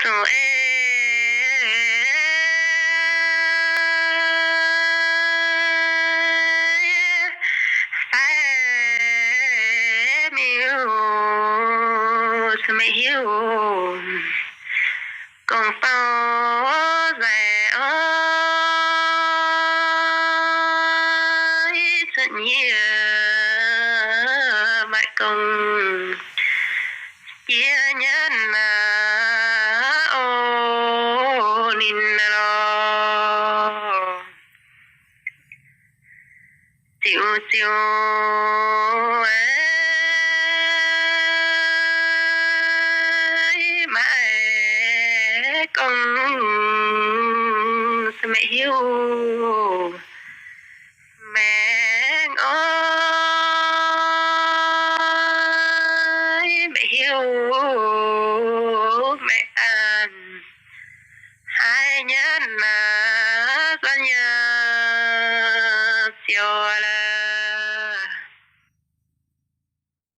tụi em yêu mày hiểu còn bao dài ơi thật nhiều mà cùng chia nhân là ô nín lo chiều chiều ấy mãi con mẹ hiếu mẹ ơi mẹ hiếu mẹ ăn hai nhân là con nhà chiều là